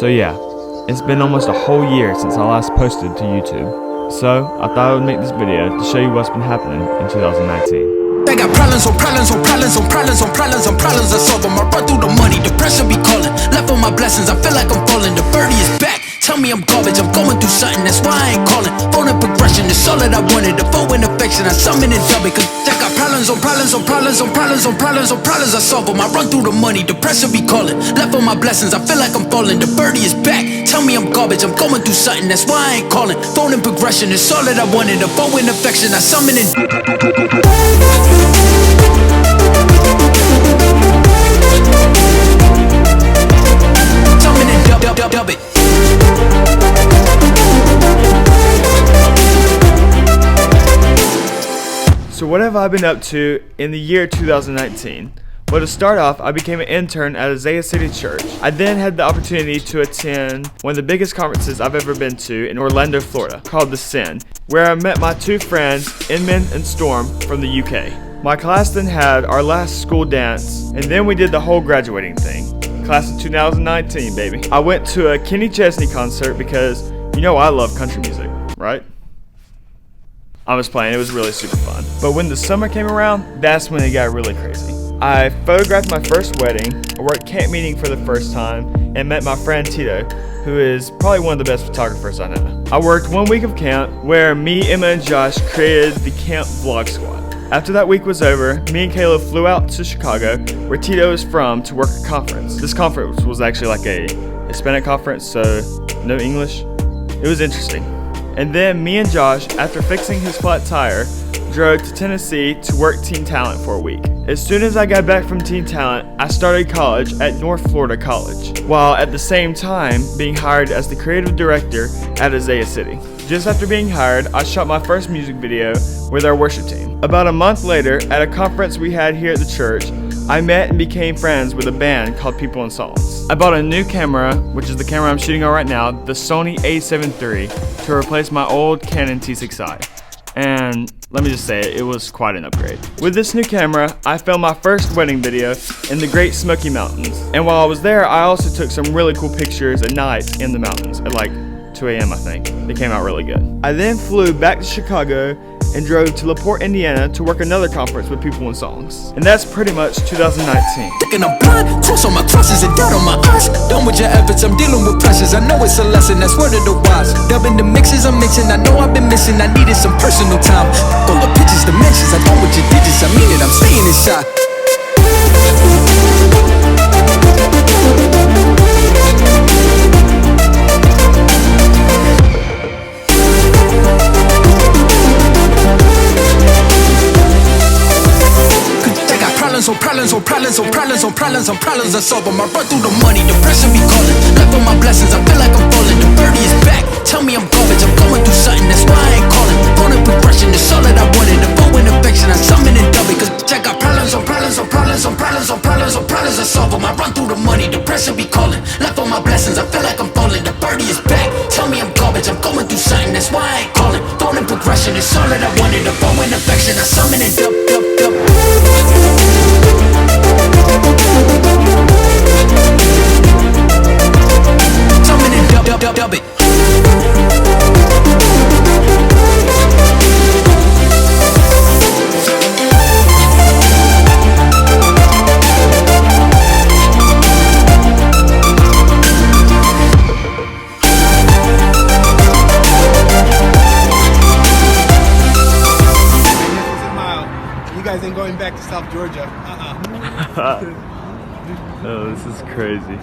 So yeah, it's been almost a whole year since I last posted to YouTube. So I thought I would make this video to show you what's been happening in 2019. I got problems on problems on problems on problems on problems on problems. I solve them. I run through the money. The pressure be calling. Left on my blessings. I feel like I'm falling. The birdie is back. Tell me I'm garbage. I'm going through something. That's why I ain't calling. Phone and progression is all that I wanted. The phone and affection. I summon and dub it. Cause I got problems on problems on problems on problems on problems on problems. I solve them. I run through the money. The pressure be calling. Left on my blessings. I feel like I'm falling. The birdie is back. Tell me I'm garbage. I'm going through something. That's why I ain't calling. Phone and progression is all that I wanted. The phone and affection. I summon and dub it. So what have I been up to in the year 2019? Well, to start off, I became an intern at Isaiah City Church. I then had the opportunity to attend one of the biggest conferences I've ever been to in Orlando, Florida, called The Sin, where I met my two friends, Inman and Storm, from the UK. My class then had our last school dance, and then we did the whole graduating thing. Class of 2019, baby. I went to a Kenny Chesney concert because, you know, I love country music, right? I was playing, it was really super fun. But when the summer came around, that's when it got really crazy. I photographed my first wedding, I worked camp meeting for the first time, and met my friend Tito, who is probably one of the best photographers I know. I worked 1 week of camp where me, Emma, and Josh created the camp vlog squad. After that week was over, me and Kayla flew out to Chicago, where Tito is from, to work a conference. This conference was actually like a Hispanic conference, so no English. It was interesting. And then me and Josh, after fixing his flat tire, drove to Tennessee to work Teen Talent for a week. As soon as I got back from Teen Talent, I started college at North Florida College, while at the same time being hired as the creative director at Isaiah City. Just after being hired, I shot my first music video with our worship team. About a month later, at a conference we had here at the church, I met and became friends with a band called People and Songs. I bought a new camera, which is the camera I'm shooting on right now, the Sony a7 III, to replace my old Canon T6i. And let me just say it was quite an upgrade. With this new camera, I filmed my first wedding video in the Great Smoky Mountains. And while I was there, I also took some really cool pictures at night in the mountains at like 2 a.m. I think. They came out really good. I then flew back to Chicago and drove to LaPorte, Indiana to work another conference with People and Songs. And that's pretty much 2019. Thinking I'm blind, cross on my crosses and doubt on my eyes. Done with your efforts, I'm dealing with pressures. I know it's a lesson, that's word of the wise. Dubbing the mixes I'm mixing, I know I've been missing. I needed some personal time. All the pictures, dimensions, I know what your digits. I mean it, I'm staying inside. On problems on problems on problems on problems on problems I solve them. I run through the money, the pressure be calling. Left on my blessings, I feel like I'm falling. The birdie is back, tell me I'm garbage. I'm going through something, that's why I ain't calling. Phone and progression is all that I wanted. The phone and affection, I summon and dub it. Cause I got problems on problems on problems on problems on problems on problems I solve them. I run through the money, the pressure be calling. Left on my blessings, I feel like I'm falling. The birdie is back, tell me I'm garbage. I'm going through something, that's why I ain't calling. Phone and progression is all that I wanted. The phone and affection, I summon and dub. Dub it. You guys ain't going back to South Georgia. Oh, this is crazy.